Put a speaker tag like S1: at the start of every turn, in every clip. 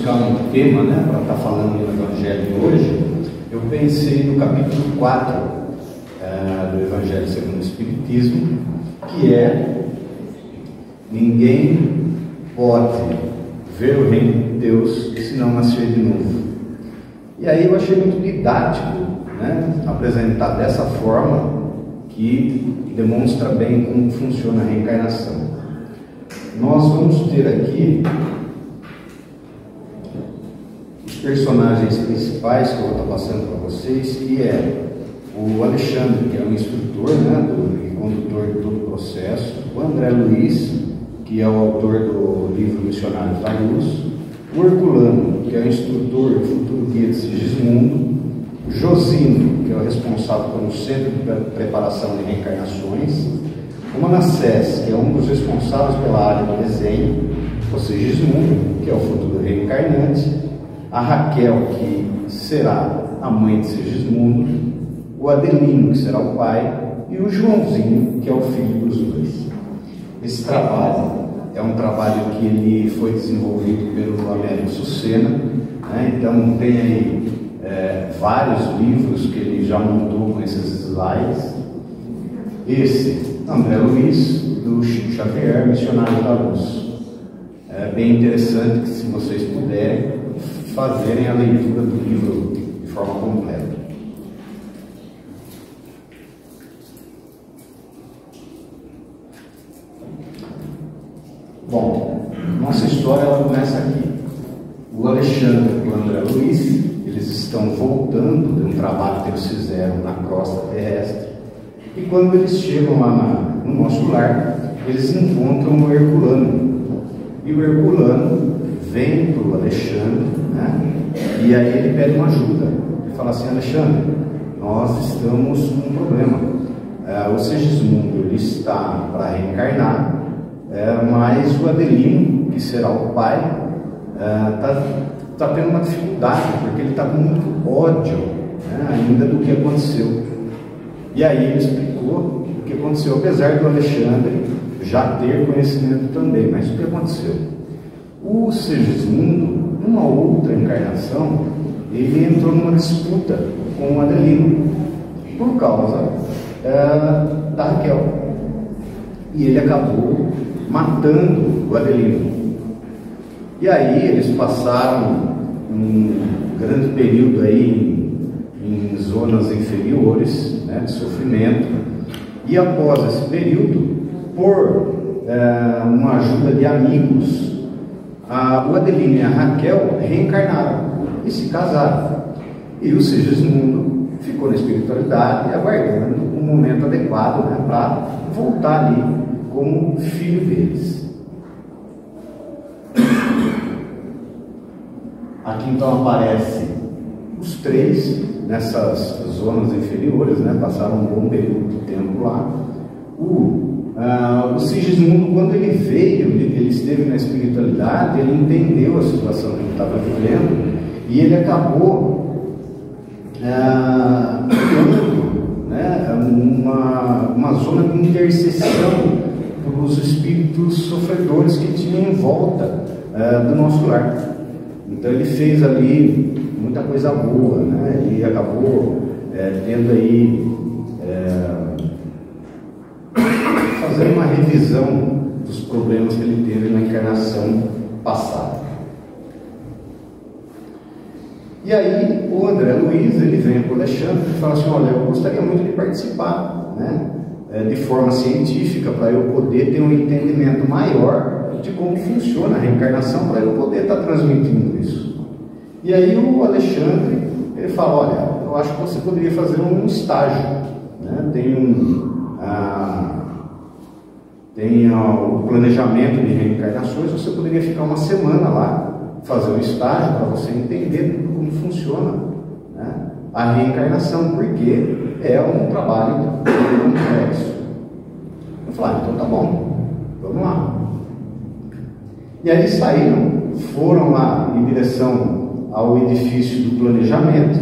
S1: buscar um tema, né, para estar falando do Evangelho hoje, eu pensei no capítulo 4 do Evangelho segundo o Espiritismo, que é: ninguém pode ver o reino de Deus se não nascer de novo. E aí eu achei muito didático, né, apresentar dessa forma, que demonstra bem como funciona a reencarnação. Nós vamos ter aqui os personagens principais que eu vou estar passando para vocês, que é o Alexandre, que é o instrutor, né, e condutor de todo o processo, o André Luiz, que é o autor do livro Missionários da Luz, o Herculano, que é o instrutor e futuro guia de Sigismundo, o Josino, que é o responsável pelo Centro de Preparação de Reencarnações, o Manassés, que é um dos responsáveis pela área do desenho, o Sigismundo, que é o futuro reencarnante, a Raquel, que será a mãe de Sigismundo, o Adelino, que será o pai, e o Joãozinho, que é o filho dos dois. Esse trabalho é um trabalho que ele foi desenvolvido pelo Américo Sucena, né? Então tem aí vários livros que ele já montou com esses slides. Esse, André Luiz, do Chico Xavier, Missionário da Luz. É bem interessante que, se vocês puderem, fazerem a leitura do livro de forma completa. Bom, nossa história ela começa aqui. O Alexandre e o André Luiz, eles estão voltando de um trabalho que eles fizeram na crosta terrestre, e quando eles chegam lá no nosso lar, eles encontram o Herculano, e o Herculano vem para o Alexandre, né? E aí ele pede uma ajuda. Ele fala assim: Alexandre, nós estamos com um problema. O Sigismundo ele está para reencarnar, mas o Adelino, que será o pai, está tendo uma dificuldade, porque ele está com muito ódio, né, ainda do que aconteceu. E aí ele explicou o que aconteceu, apesar do Alexandre já ter conhecimento também. Mas o que aconteceu? O Sigismundo, numa outra encarnação, ele entrou numa disputa com o Adelino por causa da Raquel, e ele acabou matando o Adelino. E aí eles passaram um grande período aí em zonas inferiores, né, de sofrimento, e após esse período, por uma ajuda de amigos, o Adelino e a Raquel reencarnaram e se casaram, e o Sigismundo ficou na espiritualidade aguardando um momento adequado, né, para voltar ali como filho deles. Aqui então aparece os três nessas zonas inferiores, né? Passaram um bom período de tempo lá. O Sigismundo, quando ele veio, ele esteve na espiritualidade, ele entendeu a situação que ele estava vivendo, e ele acabou criando, né, uma zona de intercessão para os espíritos sofredores que tinham em volta do nosso lar. Então ele fez ali muita coisa boa, né? Ele acabou tendo aí fazer uma revisão dos problemas que ele teve na encarnação passada. E aí o André Luiz, ele vem para o Alexandre e fala assim: olha, eu gostaria muito de participar, né, de forma científica, para eu poder ter um entendimento maior de como funciona a reencarnação, para eu poder estar transmitindo isso. E aí o Alexandre, ele fala: olha, eu acho que você poderia fazer um estágio, né? Tem o planejamento de reencarnações, você poderia ficar uma semana lá, fazer um estágio para você entender como funciona, né, a reencarnação, porque é um trabalho complexo. Eu falei: então tá bom, vamos lá. E aí eles saíram, foram lá em direção ao edifício do planejamento,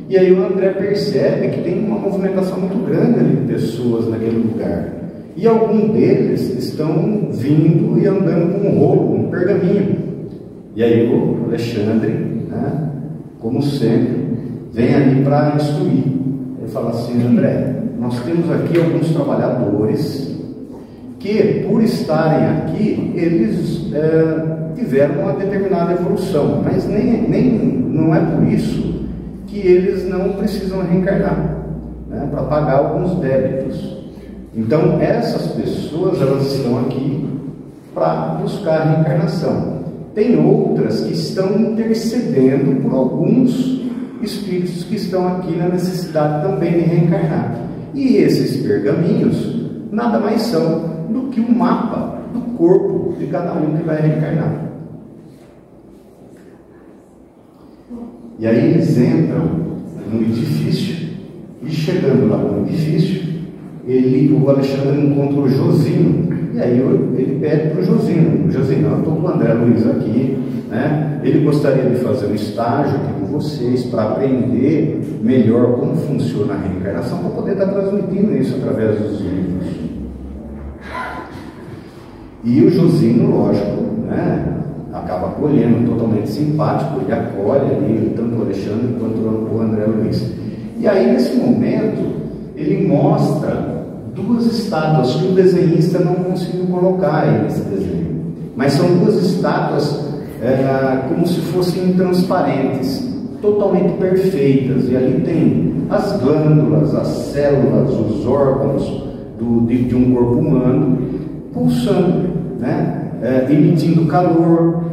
S1: e aí o André percebe que tem uma movimentação muito grande ali de pessoas naquele lugar, e alguns deles estão vindo e andando com um rolo, um pergaminho. E aí o Alexandre, né, como sempre, vem ali para instruir. Ele fala assim: André, nós temos aqui alguns trabalhadores que, por estarem aqui, eles tiveram uma determinada evolução, mas não é por isso que eles não precisam reencarnar, né, para pagar alguns débitos. Então, essas pessoas, elas estão aqui para buscar a reencarnação. Tem outras que estão intercedendo por alguns espíritos que estão aqui na necessidade também de reencarnar. E esses pergaminhos nada mais são do que um mapa do corpo de cada um que vai reencarnar. E aí eles entram no edifício, e chegando lá no edifício, o Alexandre encontra o Josino. E aí ele pede para o Josino: Josino, eu estou com o André Luiz aqui, né? Ele gostaria de fazer um estágio aqui com vocês para aprender melhor como funciona a reencarnação, para poder estar transmitindo isso através dos livros. E o Josino, lógico, né, acaba acolhendo, totalmente simpático, ele acolhe ali tanto o Alexandre quanto o André Luiz. E aí, nesse momento, ele mostra duas estátuas que o desenhista não conseguiu colocar aí nesse desenho, mas são duas estátuas como se fossem transparentes, totalmente perfeitas, e ali tem as glândulas, as células, os órgãos de um corpo humano pulsando, né? Emitindo calor,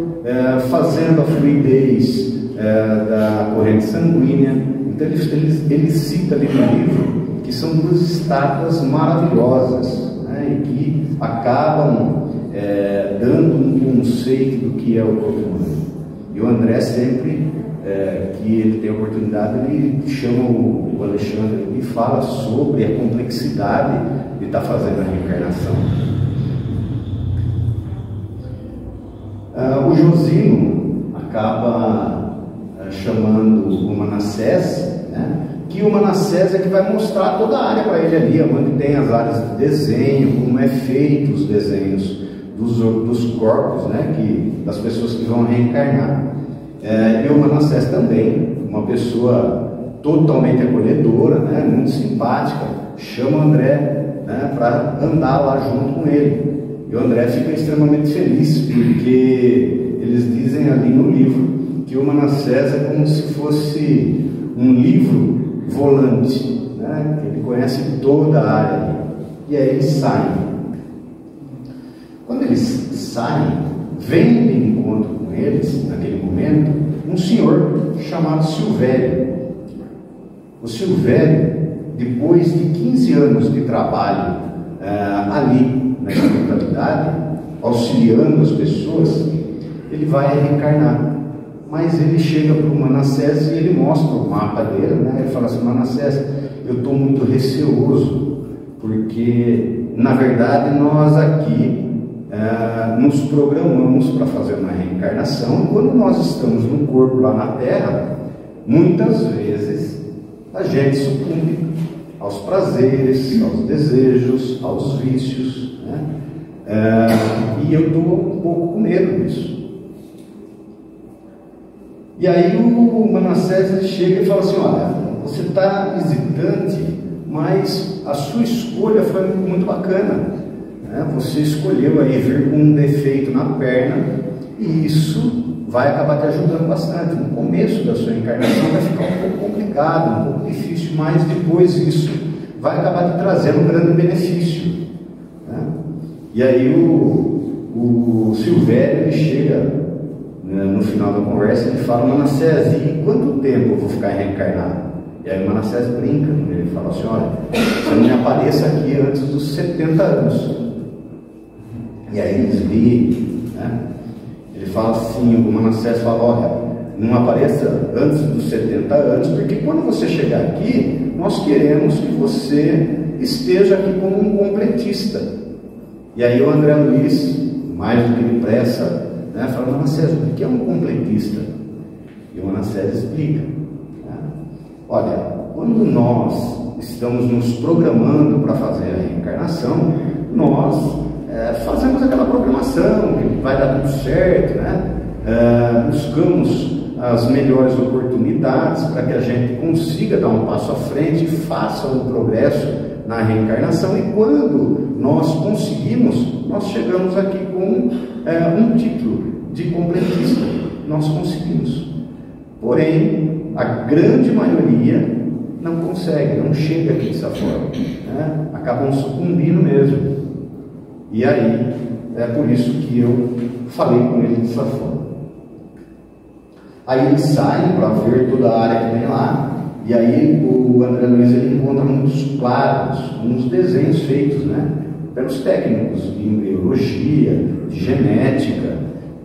S1: fazendo a fluidez da corrente sanguínea. Então ele cita ali no livro que são duas estátuas maravilhosas, né, e que acabam dando um conceito do que é o corpo humano. E o André sempre, que ele tem a oportunidade, ele chama o Alexandre e fala sobre a complexidade de estar fazendo a reencarnação. O Josino acaba chamando o Manassés, né? Que o Manassés é que vai mostrar toda a área para ele ali, onde tem as áreas de desenho, como é feito os desenhos dos corpos, né? Das pessoas que vão reencarnar. E o Manassés também, uma pessoa totalmente acolhedora, né? Muito simpática, chama o André, né, para andar lá junto com ele. E o André fica extremamente feliz, porque eles dizem ali no livro que o Manassés é como se fosse um livro volante, né? Ele conhece toda a área. E aí eles saem. Quando eles saem, vem de encontro com eles, naquele momento, um senhor chamado Silvério. O Silvério, depois de 15 anos de trabalho ali, nessa localidade, auxiliando as pessoas, ele vai reencarnar. Mas ele chega para o Manassés e ele mostra o mapa dele, né? Ele fala assim: Manassés, eu estou muito receoso, porque na verdade nós aqui nos programamos para fazer uma reencarnação, e quando nós estamos no corpo lá na Terra, muitas vezes a gente sucumbe aos prazeres, aos desejos, aos vícios, né? E eu estou um pouco com medo disso. E aí o Manassés chega e fala assim: olha, você está hesitante, mas a sua escolha foi muito bacana, né? Você escolheu aí vir com um defeito na perna, e isso vai acabar te ajudando bastante. No começo da sua encarnação vai ficar um pouco complicado, um pouco difícil, mas depois isso vai acabar te trazendo um grande benefício, né? E aí o Silvério, ele chega no final da conversa, ele fala: Manassés, e quanto tempo eu vou ficar reencarnado? E aí o Manassés brinca, ele fala assim: olha, você não me apareça aqui antes dos 70 anos. E aí eles ligam, né? Ele fala assim, o Manassés fala: olha, não apareça antes dos 70 anos, porque quando você chegar aqui, nós queremos que você esteja aqui como um completista. E aí o André Luiz, mais do que depressa, né, fala: Manassés, o que é um completista? E o Manassés explica, né? Olha, quando nós estamos nos programando para fazer a reencarnação, nós fazemos aquela programação que vai dar tudo certo, né? buscamos as melhores oportunidades para que a gente consiga dar um passo à frente e faça um progresso na reencarnação, e quando nós conseguimos, nós chegamos aqui com um título de completista, nós conseguimos. Porém, a grande maioria não consegue, não chega aqui dessa forma, né? Acabam sucumbindo mesmo. E aí, é por isso que eu falei com ele dessa forma. Aí eles saem para ver toda a área que tem lá, e aí o André Luiz ele encontra muitos quadros, uns desenhos feitos, né, pelos técnicos de embriologia, de genética,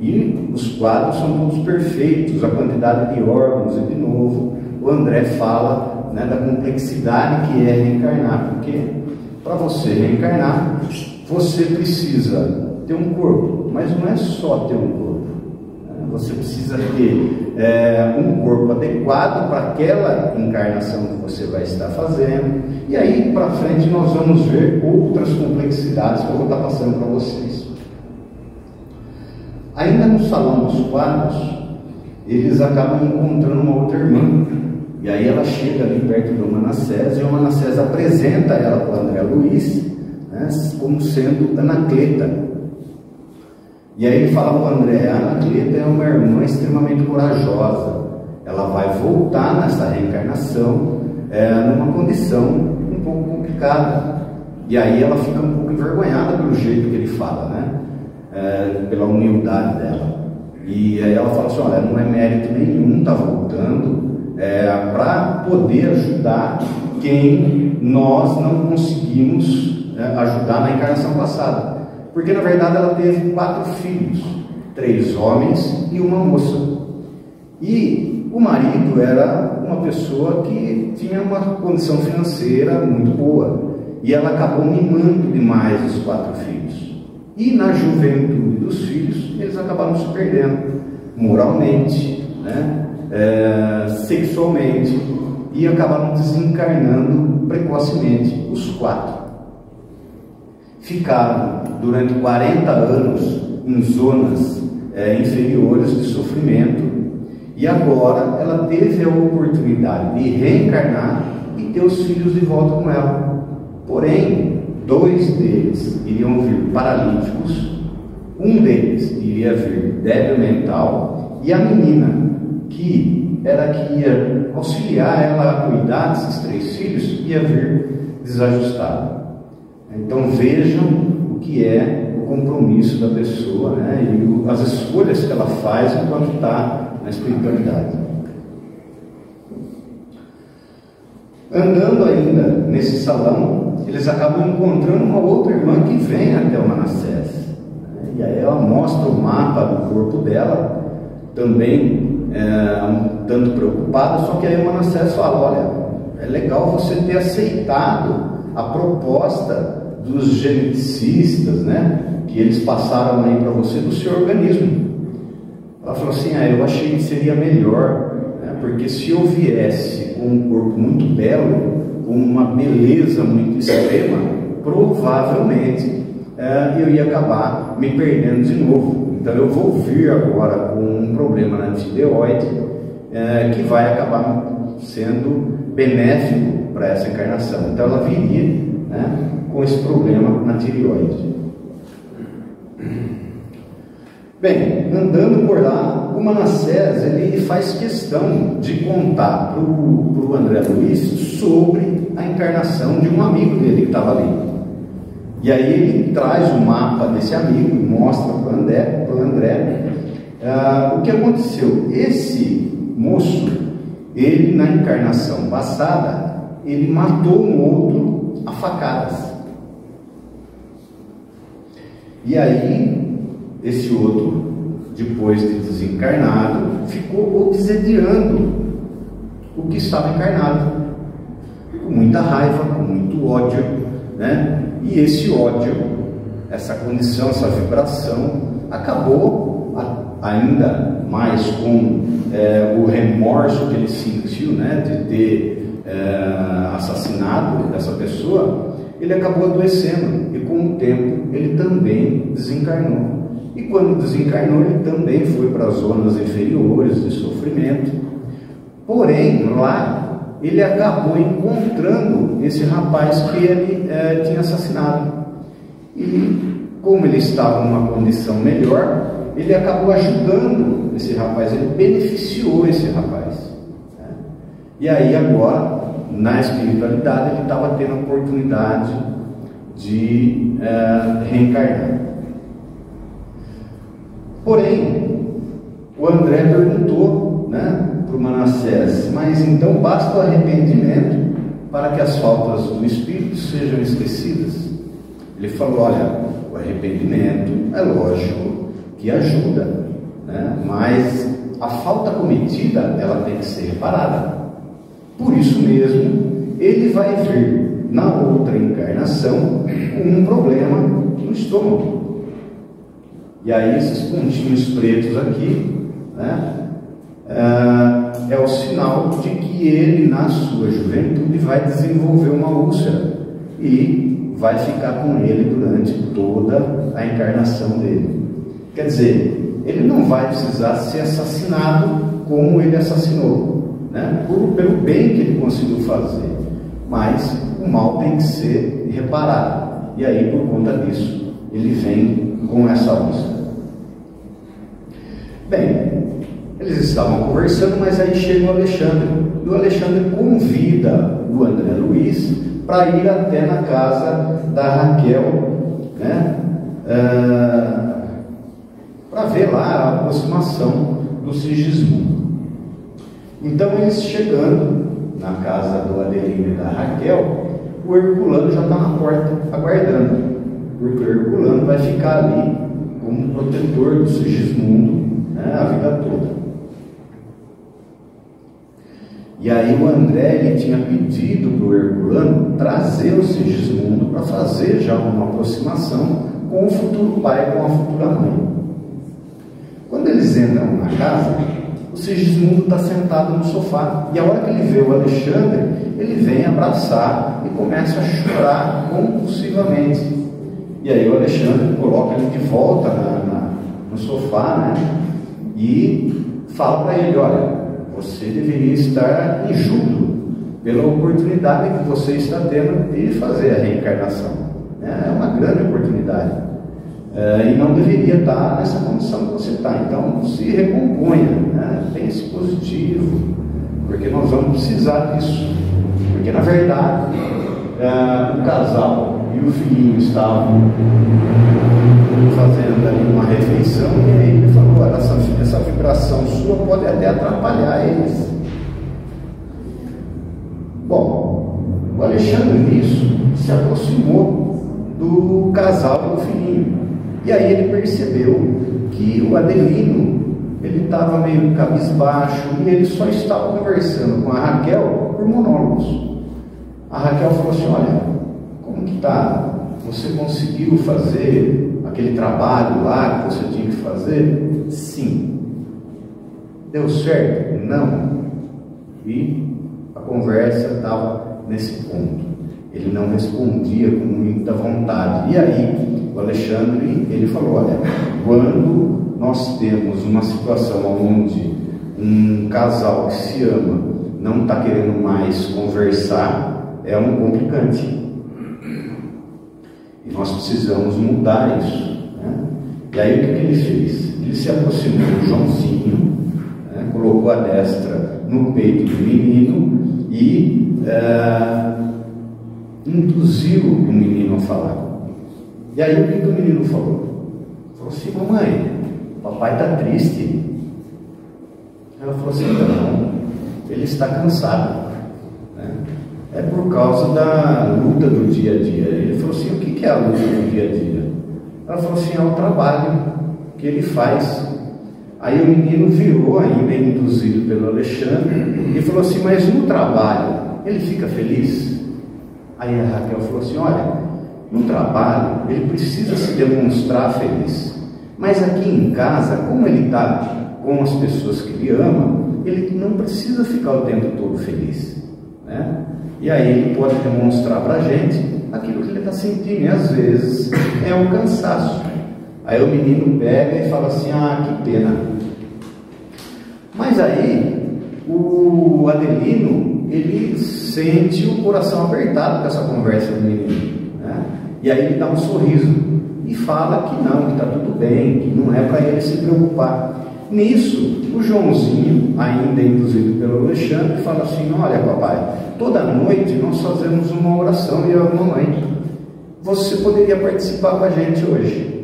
S1: e os quadros são todos perfeitos, a quantidade de órgãos, e de novo o André fala, né, da complexidade que é reencarnar, porque para você reencarnar, você precisa ter um corpo, mas não é só ter um corpo, você precisa ter um corpo adequado para aquela encarnação que você vai estar fazendo, e aí para frente nós vamos ver outras complexidades que eu vou estar passando para vocês. Ainda no salão dos quadros, eles acabam encontrando uma outra irmã, e aí ela chega ali perto do Manassés, e o Manassés apresenta ela para o André Luiz, né, como sendo Anacleta. E aí ele fala para o André: a Anacleta é uma irmã extremamente corajosa, ela vai voltar nessa reencarnação numa condição um pouco complicada. E aí ela fica um pouco envergonhada pelo jeito que ele fala, né? Pela humildade dela. E aí ela fala assim: olha, não é mérito nenhum estar voltando para poder ajudar quem nós não conseguimos ajudar na encarnação passada. Porque na verdade ela teve 4 filhos, 3 homens e uma moça. E o marido era uma pessoa que tinha uma condição financeira muito boa, e ela acabou mimando demais os 4 filhos. E na juventude dos filhos, eles acabaram se perdendo moralmente, né? Sexualmente, e acabaram desencarnando precocemente, os 4. Ficaram durante 40 anos em zonas inferiores de sofrimento, e agora ela teve a oportunidade de reencarnar e ter os filhos de volta com ela. Porém, 2 deles iriam vir paralíticos, um deles iria vir débil mental, e a menina, que era que ia auxiliar ela a cuidar desses 3 filhos, ia vir desajustada. Então vejam o que é o compromisso da pessoa, né, e as escolhas que ela faz enquanto está na espiritualidade. Andando ainda nesse salão, eles acabam encontrando uma outra irmã que vem até o Manassés, né, e aí ela mostra o mapa do corpo dela, também um tanto preocupada, só que aí o Manassés fala: olha, é legal você ter aceitado a proposta dos geneticistas, né, que eles passaram aí para você do seu organismo. Ela falou assim: eu achei que seria melhor, né, porque se eu viesse com um corpo muito belo, com uma beleza muito extrema, provavelmente eu ia acabar me perdendo de novo. Então eu vou vir agora com um problema na tireoide, que vai acabar sendo benéfico para essa encarnação. Então ela viria, né, com esse problema na tireoide. Bem, andando por lá, o Manassés ele faz questão de contar para o André Luiz sobre a encarnação de um amigo dele que estava ali. E aí ele traz o mapa desse amigo e mostra para o André o que aconteceu. Esse moço, ele na encarnação passada, ele matou um outro a facadas. E aí, esse outro, depois de desencarnado, ficou obsediando o que estava encarnado, com muita raiva, com muito ódio, né? E esse ódio, essa condição, essa vibração, acabou ainda mais com o remorso que ele sentiu, né, de ter assassinado essa pessoa. Ele acabou adoecendo, e com o tempo ele também desencarnou. E quando desencarnou, ele também foi para as zonas inferiores de sofrimento. Porém, lá, ele acabou encontrando esse rapaz que ele tinha assassinado. E, como ele estava numa condição melhor, ele acabou ajudando esse rapaz, ele beneficiou esse rapaz. E aí, agora, na espiritualidade, ele estava tendo a oportunidade de reencarnar. Porém, o André perguntou, para o Manassés: mas então basta o arrependimento para que as faltas do espírito sejam esquecidas? Ele falou: olha, o arrependimento é lógico que ajuda, mas a falta cometida ela tem que ser reparada. Por isso mesmo, ele vai vir na outra encarnação com um problema no estômago. E aí esses pontinhos pretos aqui, é o sinal de que ele, na sua juventude, vai desenvolver uma úlcera e vai ficar com ele durante toda a encarnação dele. Quer dizer, ele não vai precisar ser assassinado como ele assassinou, pelo bem que ele conseguiu fazer, mas o mal tem que ser reparado. E aí, por conta disso, ele vem com essa úlcera. Bem, eles estavam conversando, mas aí chega o Alexandre. E o Alexandre convida o André Luiz para ir até na casa da Raquel, para ver lá a aproximação do Sigismundo. Então, eles chegando na casa do Adelino e da Raquel, o Herculano já está na porta aguardando, porque o Herculano vai ficar ali como protetor do Sigismundo a vida toda. E aí o André ele tinha pedido para o Herculano trazer o Sigismundo para fazer já uma aproximação com o futuro pai, com a futura mãe. Quando eles entram na casa, o Sigismundo está sentado no sofá, e a hora que ele vê o Alexandre, ele vem abraçar e começa a chorar compulsivamente. E aí o Alexandre coloca ele de volta no sofá, e fala para ele: olha, você deveria estar em júbilo pela oportunidade que você está tendo de fazer a reencarnação. É uma grande oportunidade, e não deveria estar nessa condição que você está. Então se recomponha, pense positivo, porque nós vamos precisar disso. Porque na verdade o casal e o filhinho estavam fazendo ali uma refeição, e aí ele falou: olha, essa vibração sua pode até atrapalhar eles. Bom, o Alexandre nisso se aproximou do casal e do filhinho, e aí ele percebeu que o Adelino ele estava meio cabisbaixo, e ele só estava conversando com a Raquel por monólogos. A Raquel falou assim: olha, como que tá? Você conseguiu fazer aquele trabalho lá que você tinha que fazer? Sim. Deu certo? Não. E a conversa estava nesse ponto. Ele não respondia com muita vontade. E aí o Alexandre ele falou: olha, quando nós temos uma situação onde um casal que se ama não está querendo mais conversar, é um complicante. E nós precisamos mudar isso. E aí o que ele fez? Ele se aproximou do Joãozinho, colocou a destra no peito do menino e induziu o menino a falar. E aí o que o menino falou? Falou assim: mamãe, papai está triste. Ela falou assim: não, ele está cansado. É por causa da luta do dia a dia. Ele falou assim: o que é a luta do dia a dia? Ela falou assim: é o trabalho que ele faz. Aí o menino virou, ainda induzido pelo Alexandre, e falou assim: mas no trabalho ele fica feliz? Aí a Raquel falou assim: olha, no trabalho ele precisa se demonstrar feliz, mas aqui em casa, como ele está com as pessoas que ele ama, ele não precisa ficar o tempo todo feliz, E aí ele pode demonstrar para a gente aquilo que ele está sentindo, e às vezes é o cansaço. Aí o menino pega e fala assim: ah, que pena. Mas aí o Adelino, ele sente o coração apertado com essa conversa do menino, né? E aí ele dá um sorriso e fala que não, que está tudo bem, que não é para ele se preocupar. Nisso, o Joãozinho, ainda induzido pelo Alexandre, fala assim: olha, papai, toda noite nós fazemos uma oração e eu e a mamãe, você poderia participar com a gente hoje?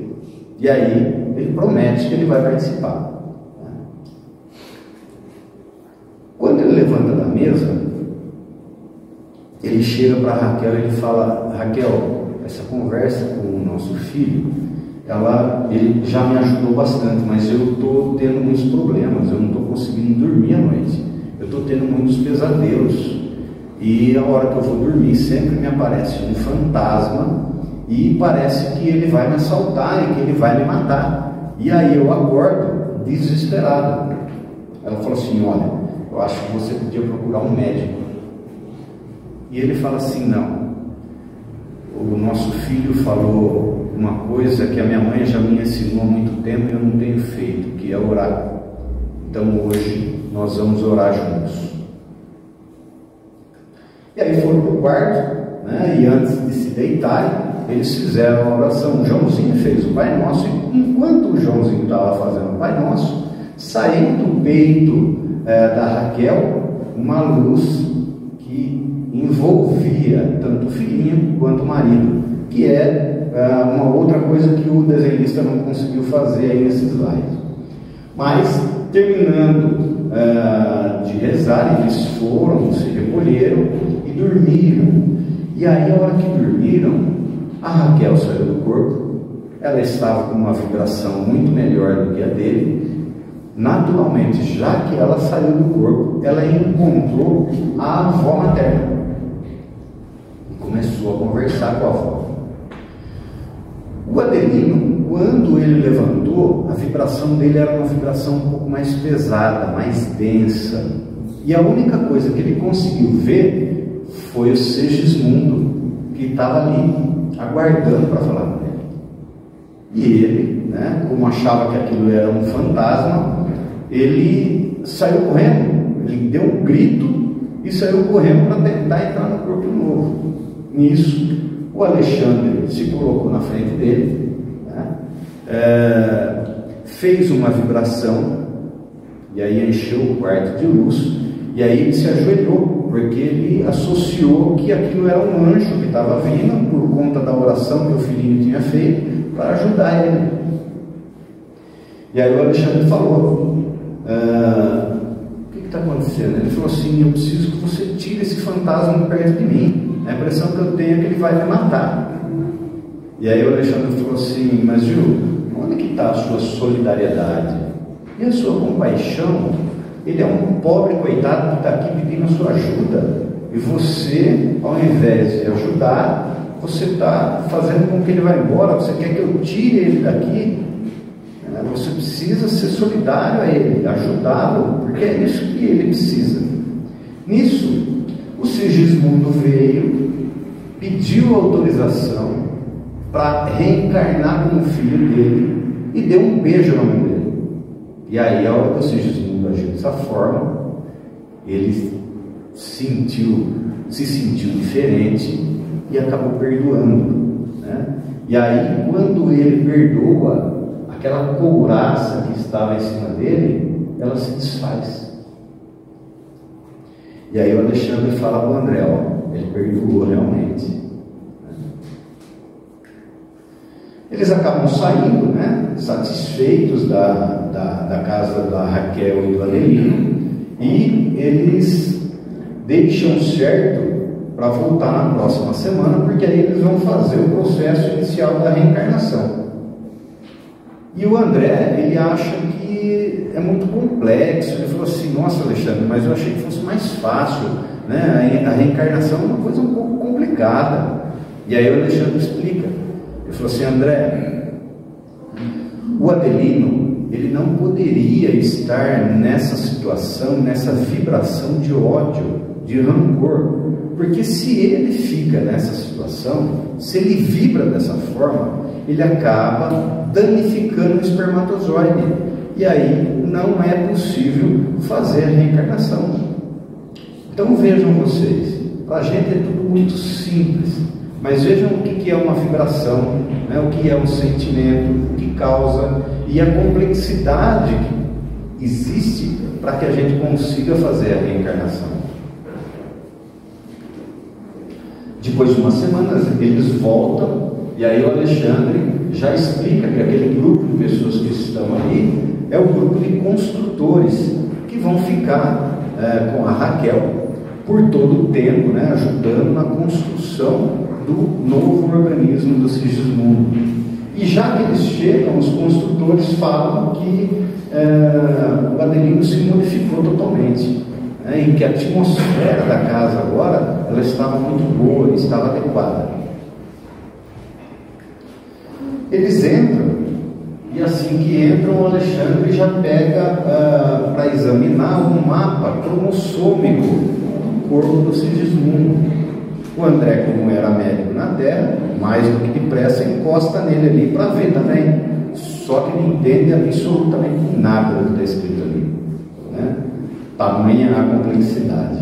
S1: E aí ele promete que ele vai participar. Quando ele levanta da mesa, ele chega para Raquel e ele fala: Raquel, essa conversa com o nosso filho, ele já me ajudou bastante, mas eu estou tendo muitos problemas, eu não estou conseguindo dormir à noite, eu estou tendo muitos pesadelos, e a hora que eu vou dormir sempre me aparece um fantasma e parece que ele vai me assaltar e que ele vai me matar, e aí eu acordo desesperado. Ela falou assim: olha, eu acho que você podia procurar um médico. E ele fala assim: não, o nosso filho falou uma coisa que a minha mãe já me ensinou há muito tempo e eu não tenho feito, que é orar. Então hoje nós vamos orar juntos. E aí foram para o quarto, né? E antes de se deitarem, eles fizeram a oração. O Joãozinho fez o Pai Nosso, e enquanto o Joãozinho estava fazendo o Pai Nosso, saiu do peito da Raquel uma luz que envolvia tanto o filhinho quanto o marido, que é uma outra coisa que o desenhista não conseguiu fazer aí nesse slide. Mas, terminando de rezar, eles foram, se recolheram e dormiram. E aí, a hora que dormiram, a Raquel saiu do corpo, ela estava com uma vibração muito melhor do que a dele. Naturalmente, já que ela saiu do corpo, ela encontrou a avó materna e começou a conversar com a avó. O Adelino, quando ele levantou, a vibração dele era uma vibração um pouco mais pesada, mais densa, e a única coisa que ele conseguiu ver foi o Segismundo, que estava ali aguardando para falar com ele. E ele, né, como achava que aquilo era um fantasma, ele saiu correndo, ele deu um grito e saiu correndo para tentar entrar no corpo novo. Nisso, o Alexandre se colocou na frente dele, né, fez uma vibração, e aí encheu o quarto de luz, e aí ele se ajoelhou, porque ele associou que aquilo era um anjo que estava vindo por conta da oração que o filhinho tinha feito para ajudar ele. E aí o Alexandre falou: o que está acontecendo? Ele falou assim: eu preciso que você tire esse fantasma perto de mim, a impressão que eu tenho é que ele vai me matar. E aí o Alexandre falou assim: mas Gil, onde que está a sua solidariedade e a sua compaixão? Ele é um pobre coitado que está aqui pedindo a sua ajuda, e você, ao invés de ajudar, você está fazendo com que ele vá embora. Você quer que eu tire ele daqui? Você precisa ser solidário a ele, ajudá-lo, porque é isso que ele precisa. Nisso, o Segismundo veio, pediu autorização para reencarnar como filho dele e deu um beijo na mão dele. E aí, a hora que o Segismundo agiu dessa forma, ele se sentiu diferente e acabou perdoando, né? E aí, quando ele perdoa, aquela couraça que estava em cima dele, ela se desfaz. E aí o Alexandre fala para o André: ó, ele perdoou realmente. Eles acabam saindo, né, satisfeitos da casa da Raquel e do Adelino, e eles deixam certo para voltar na próxima semana, porque aí eles vão fazer o processo inicial da reencarnação. E o André, ele acha que é muito complexo. Ele falou assim: nossa, Alexandre, mas eu achei que fosse mais fácil, né? A reencarnação é uma coisa um pouco complicada. E aí o Alexandre explica. Ele falou assim: André, o Adelino, ele não poderia estar nessa situação, nessa vibração de ódio, de rancor, porque se ele fica nessa situação, se ele vibra dessa forma, ele acaba danificando o espermatozoide. E aí não é possível fazer a reencarnação. Então vejam vocês, para a gente é tudo muito simples, mas vejam o que é uma vibração, né? O que é um sentimento, o que causa e a complexidade que existe para que a gente consiga fazer a reencarnação. Depois de umas semanas eles voltam e aí o Alexandre já explica que aquele grupo de pessoas que estão ali é o grupo de construtores que vão ficar com a Raquel por todo o tempo, né, ajudando na construção do novo organismo do Sigismundo. E já que eles chegam, os construtores falam que o Adelino se modificou totalmente, né, em que a atmosfera da casa agora ela estava muito boa, estava adequada. Eles entram, e assim que entram, o Alexandre já pega para examinar um mapa cromossômico do corpo do Sigismundo. O André, como era médico na Terra, mais do que depressa encosta nele ali para ver também. Só que não entende absolutamente nada do que está escrito ali, né? Tamanha a complexidade.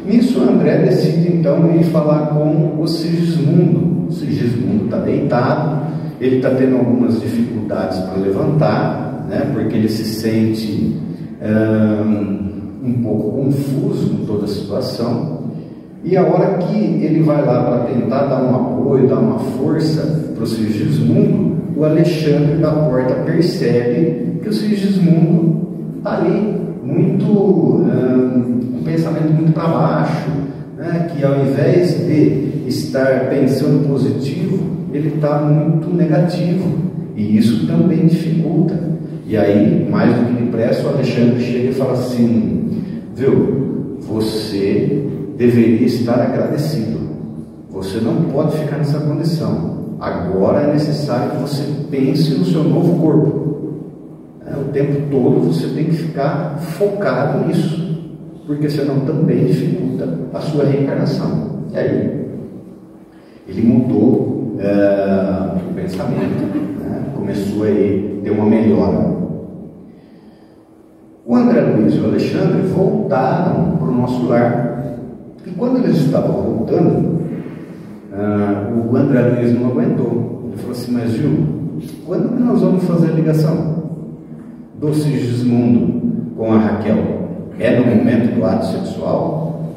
S1: Nisso, o André decide então ir falar com o Sigismundo. O Sigismundo está deitado, ele está tendo algumas dificuldades para levantar, né? Porque ele se sente um pouco confuso com toda a situação. E a hora que ele vai lá para tentar dar um apoio, dar uma força para o Sigismundo, o Alexandre da porta percebe que o Sigismundo está ali, um pensamento muito para baixo, né? Que ao invés de estar pensando positivo, ele está muito negativo, e isso também dificulta. E aí, mais do que depressa, o Alexandre chega e fala assim: viu, você deveria estar agradecido, você não pode ficar nessa condição, agora é necessário que você pense no seu novo corpo. O tempo todo você tem que ficar focado nisso, porque senão também dificulta a sua reencarnação. E aí ele mudou o pensamento, né? Começou aí ter uma melhora. O André Luiz e o Alexandre voltaram para o nosso lar. E quando eles estavam voltando, o André Luiz não aguentou. Ele falou assim: mas Gil, quando que nós vamos fazer a ligação do Sigismundo com a Raquel? É no momento do ato sexual?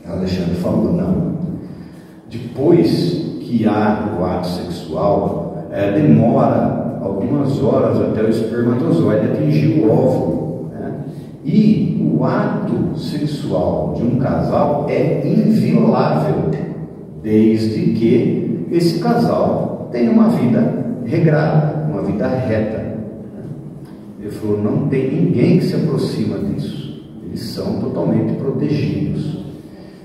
S1: O Alexandre falou: não. Depois que há o ato sexual, demora algumas horas até o espermatozoide atingir o óvulo, né? E o ato sexual de um casal é inviolável, desde que esse casal tenha uma vida regrada, uma vida reta. Ele falou: não tem ninguém que se aproxima disso, eles são totalmente protegidos.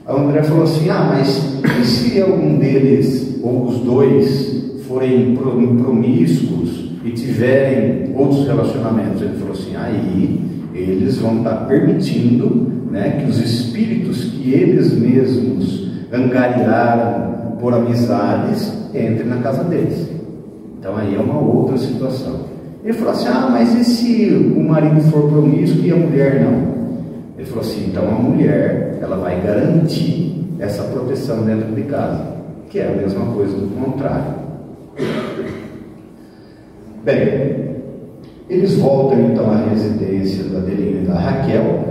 S1: A André falou assim: mas e se algum deles, ou os dois, forem promíscuos e tiverem outros relacionamentos? Ele falou assim: aí eles vão estar permitindo, né, que os espíritos que eles mesmos angariaram por amizades entrem na casa deles. Então aí é uma outra situação. Ele falou assim: mas e se o marido for promíscuo e a mulher não? Ele falou assim: então a mulher, ela vai garantir essa proteção dentro de casa, que é a mesma coisa do contrário. Bem, eles voltam então à residência da Adelina e da Raquel,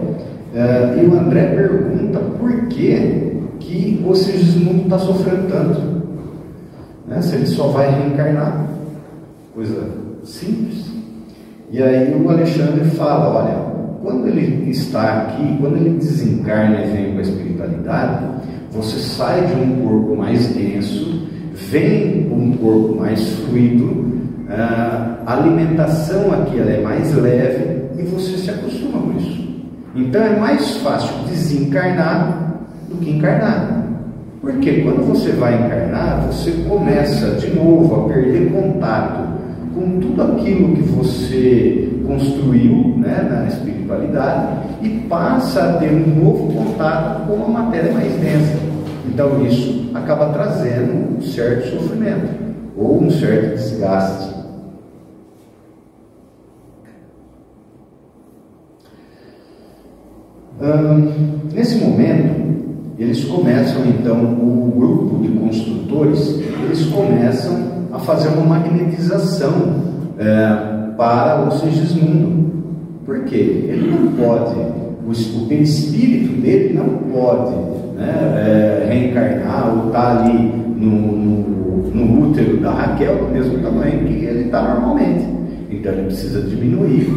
S1: e o André pergunta por que o Sigismundo está sofrendo tanto, né? Se ele só vai reencarnar, coisa simples. E aí o Alexandre fala: olha, quando ele está aqui, quando ele desencarna e vem para a espiritualidade, você sai de um corpo mais denso, vem para um corpo mais fluido, a alimentação aqui ela é mais leve e você se acostuma com isso. Então é mais fácil desencarnar do que encarnar. Porque quando você vai encarnar, você começa de novo a perder contato com tudo aquilo que você construiu, né, na espiritualidade, e passa a ter um novo contato com uma matéria mais densa. Então isso acaba trazendo um certo sofrimento. ou um certo desgaste. Nesse momento, eles começam então, o grupo de construtores, eles começam a fazer uma magnetização para o Sigismundo. Por quê? Ele não pode, o perispírito dele não pode, né, reencarnar ou estar ali no útero da Raquel do mesmo tamanho que ele está normalmente. Então ele precisa diminuir.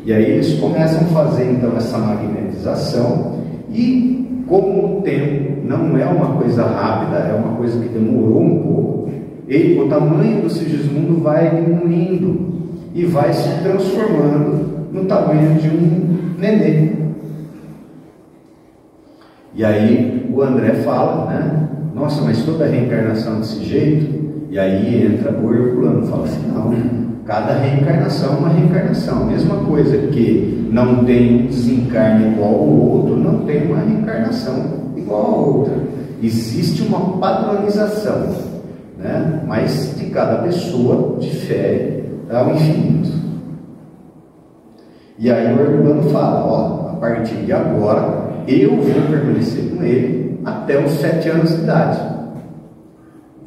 S1: E aí eles começam a fazer então essa magnetização, e como o tempo não é uma coisa rápida, é uma coisa que demorou um pouco, e o tamanho do Sigismundo vai diminuindo e vai se transformando no tamanho de um nenê. E aí o André fala, né? Nossa, mas toda reencarnação desse jeito? E aí entra o Herculano, fala assim, não, cada reencarnação é uma reencarnação. A mesma coisa que não tem um desencarne igual ao outro, não tem uma reencarnação igual a outra. Existe uma padronização, né? Mas de cada pessoa difere ao infinito. E aí o Herculano fala, ó, a partir de agora eu vou permanecer com ele até os 7 anos de idade.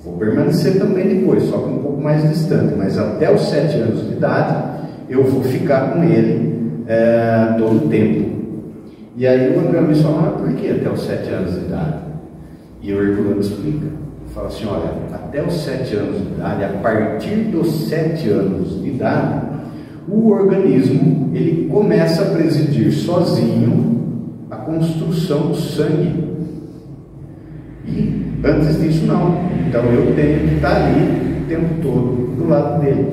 S1: Vou permanecer também depois, só que um pouco mais distante, mas até os 7 anos de idade eu vou ficar com ele todo o tempo. E aí o André Luiz fala, mas por que até os 7 anos de idade? E o Herculano explica, fala assim, olha, até os 7 anos de idade, a partir dos 7 anos de idade, o organismo ele começa a presidir sozinho a construção do sangue. E antes disso não. Então eu tenho que estar ali o tempo todo do lado dele.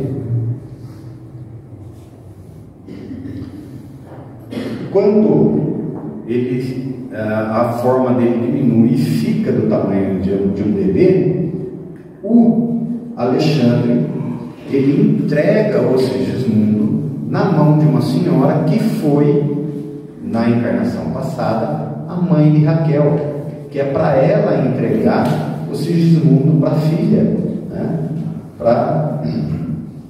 S1: Quando a forma dele diminui e fica do tamanho de um bebê, o Alexandre ele entrega o Sigismundo na mão de uma senhora que foi, na encarnação passada, a mãe de Raquel, que é para ela entregar o Sigismundo para a filha, né? Para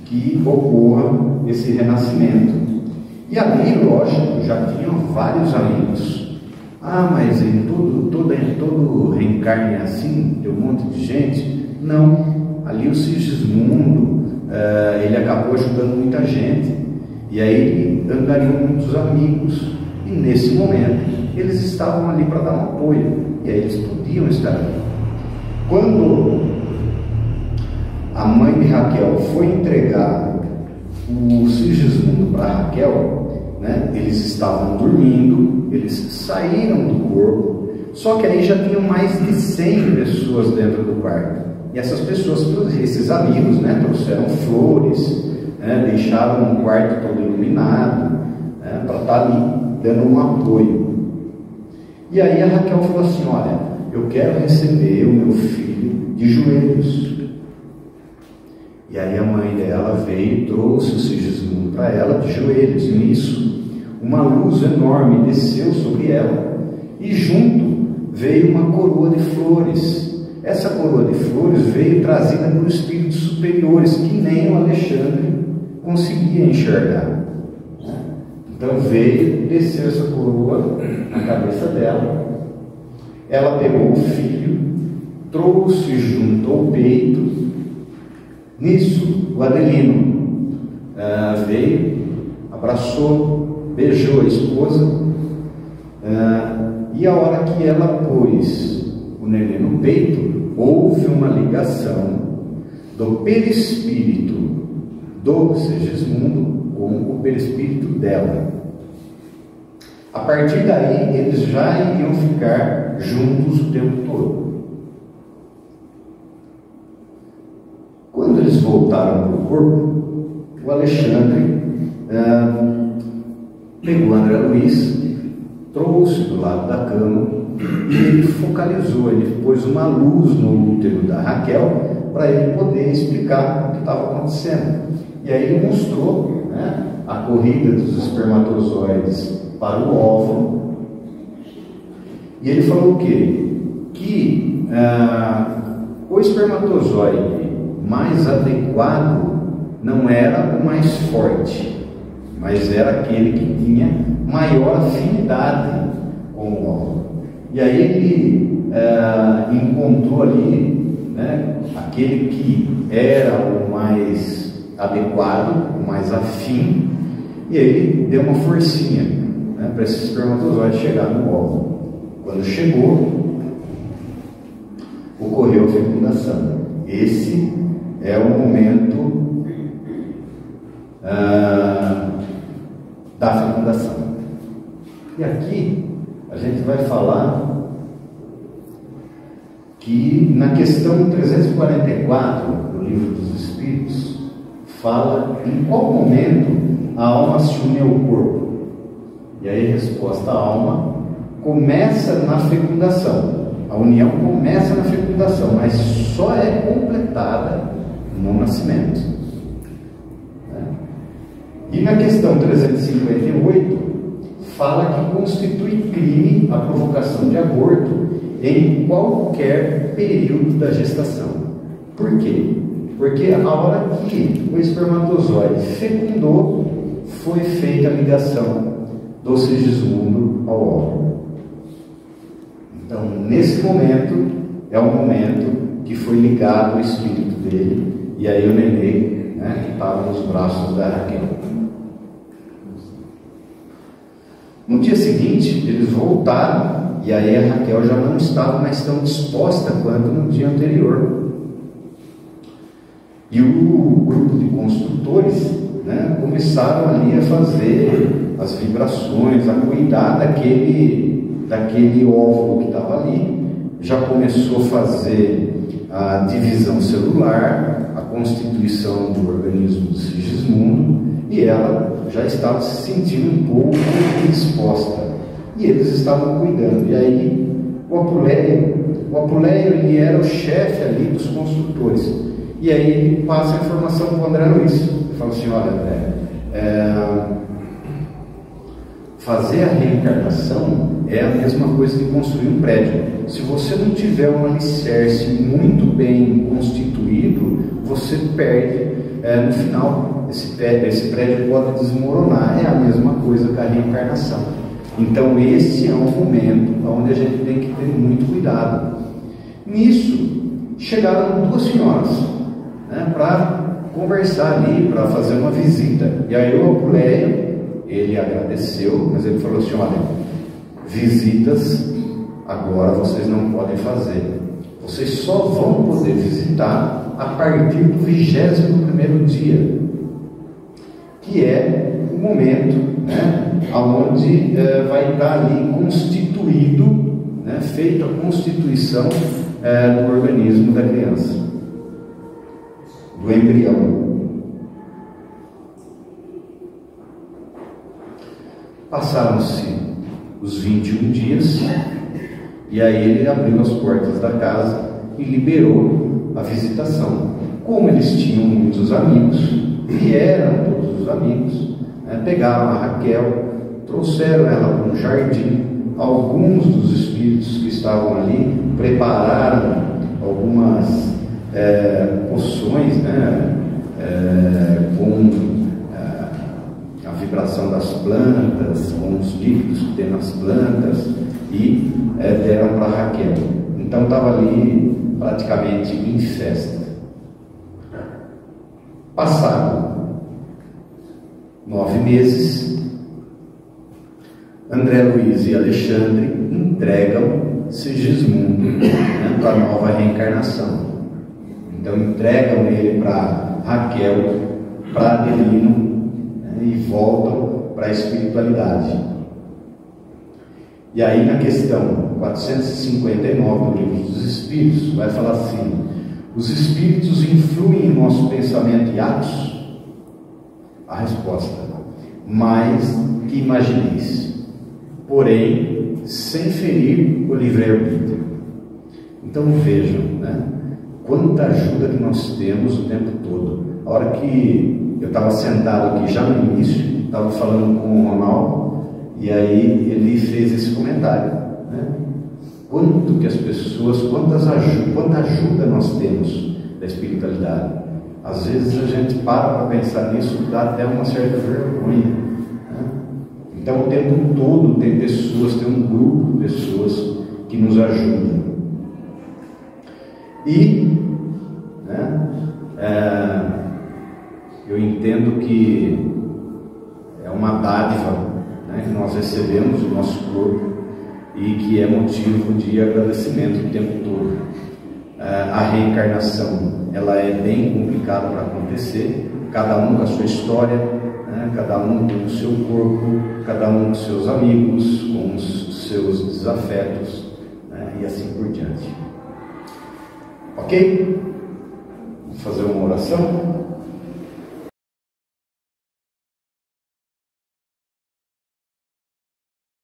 S1: que ocorra esse renascimento. E ali, lógico, já tinham vários amigos. Ah, mas em todo reencarne é assim, tem um monte de gente? Não, ali o Sigismundo, ele acabou ajudando muita gente, e aí angariou muitos amigos, e nesse momento eles estavam ali para dar um apoio, e aí eles podiam estar ali. Quando a mãe de Raquel foi entregar o Sigismundo para Raquel, né, eles estavam dormindo, eles saíram do corpo, só que aí já tinham mais de 100 pessoas dentro do quarto. E essas pessoas, esses amigos, né, trouxeram flores, né, deixaram um quarto todo iluminado, né, para estar ali dando um apoio. E aí a Raquel falou assim, olha, eu quero receber o meu filho de joelhos. E aí a mãe dela veio e trouxe o Sigismundo para ela de joelhos. E nisso, uma luz enorme desceu sobre ela, e junto veio uma coroa de flores. Essa coroa de flores veio trazida por espíritos superiores, que nem o Alexandre conseguia enxergar. Então veio, desceu essa coroa na cabeça dela. Ela pegou o filho, trouxe junto ao peito. Nisso, o Adelino veio, abraçou, beijou a esposa, e a hora que ela pôs o neném no peito, houve uma ligação do perispírito do Sigismundo com o perispírito dela. A partir daí, eles já iriam ficar juntos o tempo todo. Quando eles voltaram para o corpo, o Alexandre pegou o André Luiz, trouxe do lado da cama, e ele focalizou, ele pôs uma luz no útero da Raquel para ele poder explicar o que estava acontecendo. E aí ele mostrou, né, a corrida dos espermatozoides para o óvulo, e ele falou o quê? Que o espermatozoide mais adequado não era o mais forte, mas era aquele que tinha maior afinidade com o óleo. E aí ele encontrou ali, né, aquele que era o mais adequado, o mais afim, e aí ele deu uma forcinha, né, para esse espermatozoide chegar no óvulo. Quando chegou, ocorreu a fecundação. Esse é o momento da fecundação. E aqui a gente vai falar que na questão 344 do Livro dos Espíritos fala em qual momento a alma se une ao corpo. E aí a resposta: a alma começa na fecundação. A união começa na fecundação, mas só é completada no nascimento. E na questão 358 fala que constitui crime a provocação de aborto em qualquer período da gestação. Por quê? Porque a hora que o espermatozoide fecundou, foi feita a ligação do Sigismundo ao óvulo. Então, nesse momento, é o momento que foi ligado o espírito dele, e aí o nenê, né, que estava nos braços da Raquel. No dia seguinte, eles voltaram, e aí a Raquel já não estava mais tão disposta quanto no dia anterior. E o grupo de construtores, né, começaram ali a fazer as vibrações, a cuidar daquele óvulo que estava ali. Já começou a fazer a divisão celular, a constituição do organismo do Sigismundo, e ela já estava se sentindo um pouco indisposta. E eles estavam cuidando. E aí o Apuleio ele era o chefe ali dos construtores. E aí ele passa a informação para o André Luiz. Ele fala assim: olha, André, fazer a reencarnação é a mesma coisa que construir um prédio. Se você não tiver um alicerce muito bem constituído, você perde no final. Esse prédio pode desmoronar. É a mesma coisa que a reencarnação. Então esse é um momento onde a gente tem que ter muito cuidado. Nisso chegaram duas senhoras, né, para conversar ali, para fazer uma visita. E aí o Apuleio, ele agradeceu, mas ele falou assim: olha, visitas agora vocês não podem fazer. Vocês só vão poder visitar a partir do 21º dia, que é o momento, né, onde vai estar ali constituído, né, feita a constituição do organismo da criança, do embrião. Passaram-se os 21 dias, e aí ele abriu as portas da casa e liberou a visitação. Como eles tinham muitos amigos, vieram todos os amigos, né, pegaram a Raquel, trouxeram ela para um jardim. Alguns dos espíritos que estavam ali prepararam algumas poções, né, com a vibração das plantas, com os líquidos que tem nas plantas, e deram para Raquel. Então estava ali praticamente em festa. Passado 9 meses, André Luiz e Alexandre entregam Sigismundo, né, para a nova reencarnação. Então entregam ele para Raquel, para Adelino, né, e voltam para a espiritualidade. E aí na questão 459 do Livro dos Espíritos vai falar assim: os espíritos influem em nosso pensamento e atos? A resposta: mais que imagineis, porém sem ferir o livre-arbítrio. Então vejam, né, quanta ajuda que nós temos o tempo todo. A hora que eu estava sentado aqui já no início, estava falando com o Ronaldo, e aí ele fez esse comentário, né? Quanto que as pessoas, quanta ajuda nós temos da espiritualidade. Às vezes a gente para pensar nisso, dá até uma certa vergonha, né? Então, o tempo todo tem pessoas, tem um grupo de pessoas que nos ajudam. E, né, eu entendo que é uma dádiva, né, que nós recebemos do nosso corpo e que é motivo de agradecimento o tempo todo. A reencarnação, ela é bem complicada para acontecer, cada um com a sua história, né, cada um com o seu corpo, cada um com seus amigos, com os seus desafetos, né, e assim por diante. Ok? Vou fazer uma oração.